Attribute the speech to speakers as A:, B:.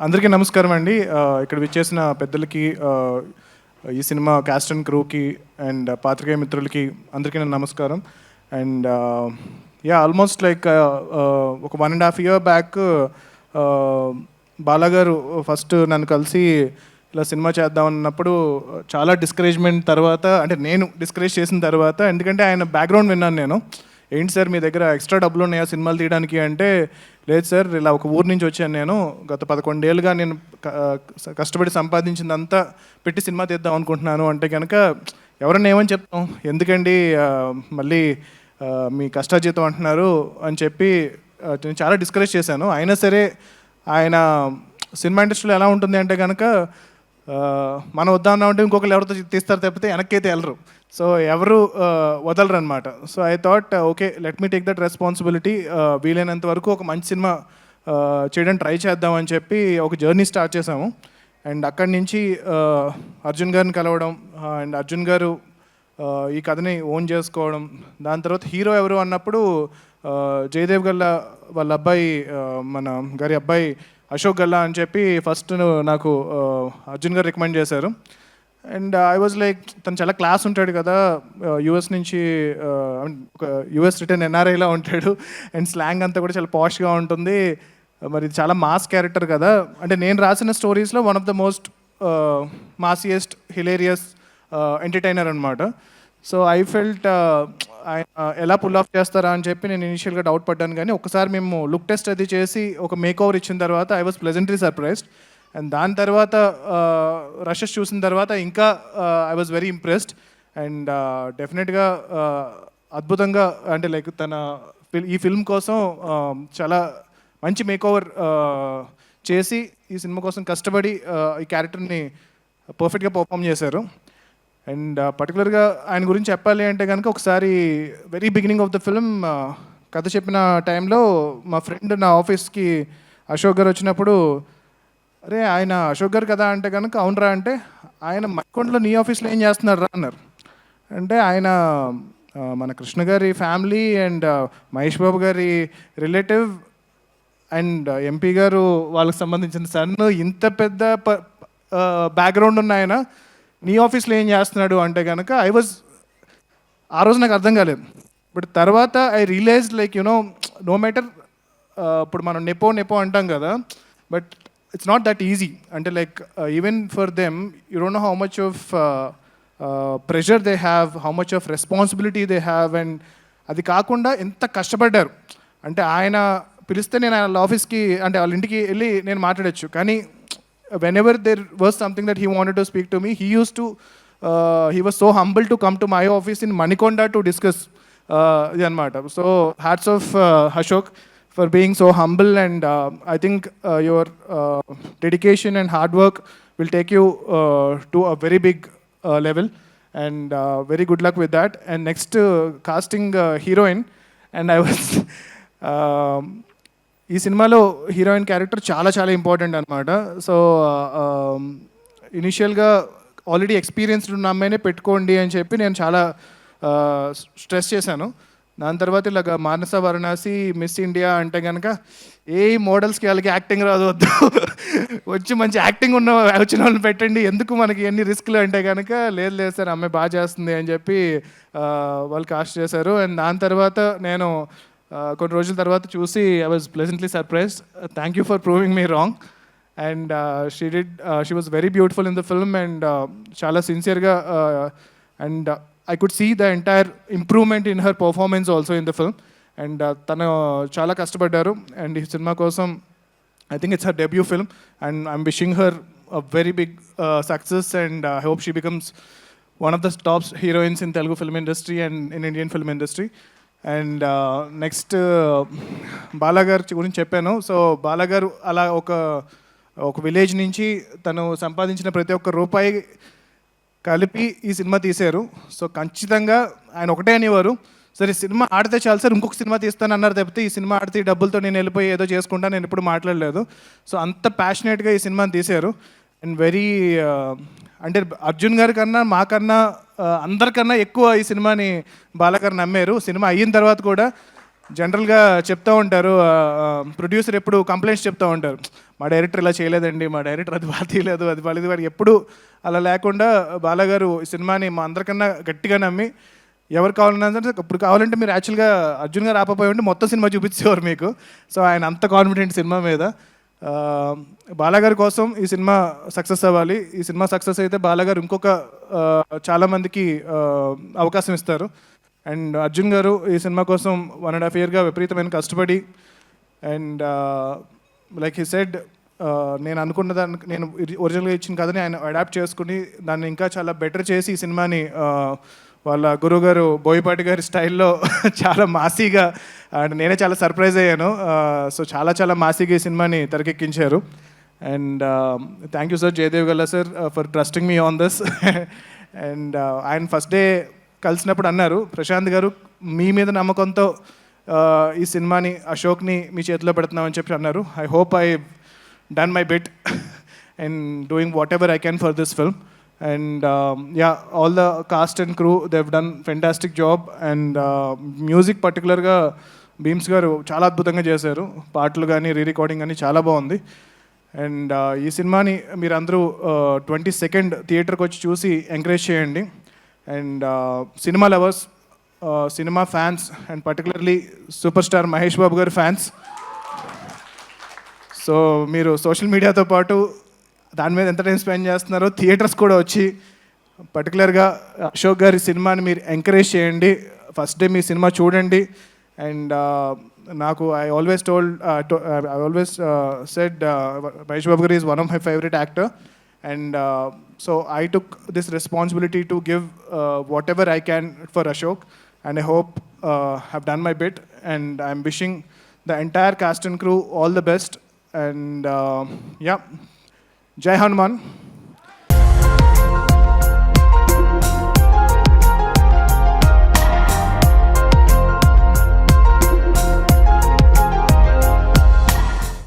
A: అందరికీ నమస్కారం అండి. ఇక్కడ విచ్చేసిన పెద్దలకి, ఈ సినిమా క్యాస్ట్ అండ్ క్రూకి అండ్ పాత్రికేయ మిత్రులకి అందరికీ నా నమస్కారం. అండ్ ఆల్మోస్ట్ లైక్ ఒక 1.5 year బ్యాక్ బాలాగారు ఫస్ట్ నన్ను కలిసి ఇలా సినిమా చేద్దాం అన్నప్పుడు చాలా డిస్కరేజ్మెంట్ తర్వాత, అంటే నేను డిస్కరేజ్ చేసిన తర్వాత, ఎందుకంటే ఆయన బ్యాక్గ్రౌండ్ విన్నాను నేను. ఏంటి సార్ మీ దగ్గర ఎక్స్ట్రా డబ్బులు ఉన్నాయా సినిమాలు తీయడానికి అంటే, లేదు సార్ ఇలా ఒక ఊరు నుంచి వచ్చాను నేను, గత 11 ఏళ్ళుగా నేను కష్టపడి సంపాదించిందంతా పెట్టి సినిమా తీద్దాం అనుకుంటున్నాను అంటే కనుక ఎవరన్నా ఏమని చెప్తాం, ఎందుకండి మళ్ళీ మీ కష్టాజీతం అంటున్నారు అని చెప్పి నేను చాలా డిస్కరేజ్ చేశాను. అయినా సరే ఆయన సినిమా ఇండస్ట్రీలో ఎలా ఉంటుంది అంటే కనుక, మనం వద్దామంటే ఇంకొకరు ఎవరితో తీస్తారు తప్పితే వెనక్కైతే వెళ్ళరు. సో ఎవరు వదలరు అనమాట. So I thought okay, let me take that responsibility. వీలైనంత వరకు ఒక మంచి సినిమా చేయడానికి ట్రై చేద్దామని చెప్పి ఒక జర్నీ స్టార్ట్ చేసాము. అండ్ అక్కడి నుంచి అర్జున్ గారిని కలవడం, అండ్ అర్జున్ గారు ఈ కథని ఓన్ చేసుకోవడం. దాని తర్వాత హీరో ఎవరు అన్నప్పుడు జయదేవ్ గల్లా వాళ్ళ అబ్బాయి, మన గారి అబ్బాయి అశోక్ గల్లా అని చెప్పి ఫస్ట్ నాకు అర్జున్ గారు రికమెండ్ చేశారు. అండ్ ఐ వాజ్ లైక్, తను చాలా క్లాస్ ఉంటాడు కదా, యూఎస్ నుంచి, ఒక యూఎస్ రిటర్న్ ఎన్ఆర్ఐలా ఉంటాడు, అండ్ స్లాంగ్ అంతా కూడా చాలా పాష్గా ఉంటుంది. మరి ఇది చాలా మాస్ క్యారెక్టర్ కదా, అంటే నేను రాసిన స్టోరీస్లో one of the most massiest hilarious entertainer అనమాట. సో ఐ ఫెల్ట్ ఆయన ఎలా పుల్ ఆఫ్ చేస్తారా అని చెప్పి నేను ఇనిషియల్గా డౌట్ పడ్డాను. కానీ ఒకసారి మేము లుక్ టెస్ట్ అది చేసి ఒక మేక్ ఓవర్ ఇచ్చిన తర్వాత I was pleasantly surprised. And దాని తర్వాత రషెస్ చూసిన తర్వాత ఇంకా I was very impressed. And డెఫినెట్గా అద్భుతంగా, అంటే లైక్ తన ఈ ఫిల్మ్ కోసం చాలా మంచి మేకోవర్ చేసి ఈ సినిమా కోసం కష్టపడి ఈ క్యారెక్టర్ని పర్ఫెక్ట్గా పర్ఫామ్ చేశారు. అండ్ పర్టికులర్గా ఆయన గురించి చెప్పాలి అంటే కనుక, ఒకసారి very beginning of the film కథ చెప్పిన టైంలో మా ఫ్రెండ్ నా ఆఫీస్కి అశోక్ గారు వచ్చినప్పుడు, అరే ఆయన అశోక్ గారు కదా అంటే కనుక, అవునరా అంటే, ఆయన మక్కొండలో నీ ఆఫీస్లో ఏం చేస్తున్నారు రా అన్నారు. అంటే ఆయన మన కృష్ణ గారి ఫ్యామిలీ అండ్ మహేష్ బాబు గారి రిలేటివ్ అండ్ ఎంపీ గారు వాళ్ళకి సంబంధించిన సన్, ఇంత పెద్ద బ్యాక్గ్రౌండ్ ఉన్న ఆయన నీ ఆఫీస్లో ఏం చేస్తున్నాడు అంటే కనుక, ఆ రోజు నాకు అర్థం కాలేదు. బట్ తర్వాత I realise like no matter, ఇప్పుడు మనం నెపో అంటాం కదా, but it's not that easy. అంటే like even for them you don't know how much of pressure they have, how much of responsibility they have. And అది కాకుండా ఎంత కష్టపడ్డారు అంటే, ఆయన పిలిస్తే నేను వాళ్ళ ఆఫీస్కి, అంటే వాళ్ళ ఇంటికి వెళ్ళి నేను మాట్లాడచ్చు. కానీ whenever there was something that he wanted to speak to me, he was so humble to come to my office in Manikonda to discuss ఇది అనమాట. So hats off Ashok for being so humble. And I think your dedication and hard work will take you to a very big level, and very good luck with that. And next casting heroine, and I was ఈ సినిమాలో heroine character చాలా చాలా important అనమాట. So ఇనిషియల్గా already experienced ఉన్న అమ్మాయినే పెట్టుకోండి అని చెప్పి నేను చాలా స్ట్రెస్ చేశాను. దాని తర్వాత ఇలాగ మానస వారణాసి మిస్ ఇండియా అంటే కనుక, ఏ మోడల్స్కి వాళ్ళకి యాక్టింగ్ రాదు, వద్దు వచ్చి మంచి యాక్టింగ్ వచ్చిన వాళ్ళని పెట్టండి, ఎందుకు మనకి ఎన్ని రిస్క్లు అంటే కనుక, లేదు సార్ అమ్మాయి బాగా చేస్తుంది అని చెప్పి వాళ్ళు కాస్ట్ చేశారు. అండ్ దాని తర్వాత నేను కొన్ని రోజుల తర్వాత చూసి I was pleasantly surprised. Thank you for proving me wrong. And she was very beautiful in the film, and చాలా సిన్సియర్గా, and I could see the entire improvement in her performance also in the film. And తను చాలా కష్టపడ్డారు. And ఈ సినిమా కోసం I think it's her debut film, and I'm wishing her a very big success. And I hope she becomes one of the top heroines in Telugu film industry and in Indian film industry. And next బాలాగారు గురించి చెప్పాను. So బాలాగారు అలా ఒక village నుంచి తను సంపాదించిన ప్రతి ఒక్క రూపాయి కలిపి ఈ సినిమా తీశారు. సో ఖచ్చితంగా ఆయన ఒకటే అనేవారు, సరే సినిమా ఆడితే చాలు సార్, ఇంకొక సినిమా తీస్తాను అన్నారు తప్పితే ఈ సినిమా ఆడితే ఈ డబ్బులతో నేను వెళ్ళిపోయి ఏదో చేసుకుంటా నేను ఎప్పుడు మాట్లాడలేదు. సో అంత ప్యాషనేట్గా ఈ సినిమాని తీశారు. అండ్ వెరీ, అంటే అర్జున్ గారి కన్నా మాకన్నా అందరికన్నా ఎక్కువ ఈ సినిమాని బాలాగారు నమ్మారు. సినిమా అయిన తర్వాత కూడా జనరల్గా చెప్తూ ఉంటారు, ప్రొడ్యూసర్ ఎప్పుడు కంప్లైంట్స్ చెప్తూ ఉంటారు, మా డైరెక్టర్ ఇలా చేయలేదండి, మా డైరెక్టర్ అది బాగా తీయలేదు, అది బాగాలేదు. వాడు ఎప్పుడు అలా లేకుండా బాలాగారు ఈ సినిమాని మా అందరికన్నా గట్టిగా నమ్మి ఎవరు కావాలన్నా సరే ఇప్పుడు కావాలంటే మీరు యాక్చువల్గా అర్జున్ గారు ఆపపోయి ఉంటే మొత్తం సినిమా చూపించేవారు మీకు. సో ఆయన అంత కాన్ఫిడెంట్ సినిమా మీద. ఆ, బాలాగారి కోసం ఈ సినిమా సక్సెస్ అవ్వాలి. ఈ సినిమా సక్సెస్ అయితే బాలాగారు ఇంకొక చాలామందికి అవకాశం ఇస్తారు. అండ్ అర్జున్ గారు ఈ సినిమా కోసం 1.5 ఇయర్గా విపరీతమైన కష్టపడి అండ్ లైక్ హీ సెడ్, నేను అనుకున్న దానికి నేను ఒరిజినల్గా ఇచ్చిన కథని ఆయన అడాప్ట్ చేసుకుని దాన్ని ఇంకా చాలా బెటర్ చేసి ఈ సినిమాని వాళ్ళ గురువుగారు బోయపాటి గారి స్టైల్లో చాలా మాసీగా, అండ్ నేనే చాలా సర్ప్రైజ్ అయ్యాను. సో చాలా చాలా మాసీగా ఈ సినిమాని తెరకెక్కించారు. And thank you sir, Jayadev Galla sir, for trusting me on this. And ఆయన ఫస్ట్ డే కలిసినప్పుడు అన్నారు, ప్రశాంత్ గారు మీ మీద నమ్మకంతో ఈ సినిమాని అశోక్ని మీ చేతిలో పెడుతున్నామని చెప్పి అన్నారు. I hope I done my bit and doing what ever I can for this film. And yeah, all the cast and crew, they've done fantastic job. And music పర్టికులర్గా భీమ్స్ గారు చాలా అద్భుతంగా చేశారు. పాటలు కానీ రికార్డింగ్ కానీ చాలా బాగుంది. అండ్ ఈ సినిమాని మీరందరూ 22nd థియేటర్కి వచ్చి చూసి ఎంకరేజ్ చేయండి. And cinema lovers, cinema fans, and particularly super star Mahesh Babu గారి ఫ్యాన్స్, సో మీరు సోషల్ మీడియాతో పాటు దాని మీద ఎంత టైం స్పెండ్ చేస్తున్నారో థియేటర్స్ కూడా వచ్చి పర్టికులర్గా అశోక్ గారి సినిమాని మీరు ఎంకరేజ్ చేయండి. ఫస్ట్ డే మీ సినిమా చూడండి. అండ్ నాకు I always said Mahesh Babu గారు is one of my favourite actor. And so I took this responsibility to give what ever I can for Ashok. And I hope have done my bit. And I'm wishing the entire cast and crew all the best. And yeah, Jai Hanuman.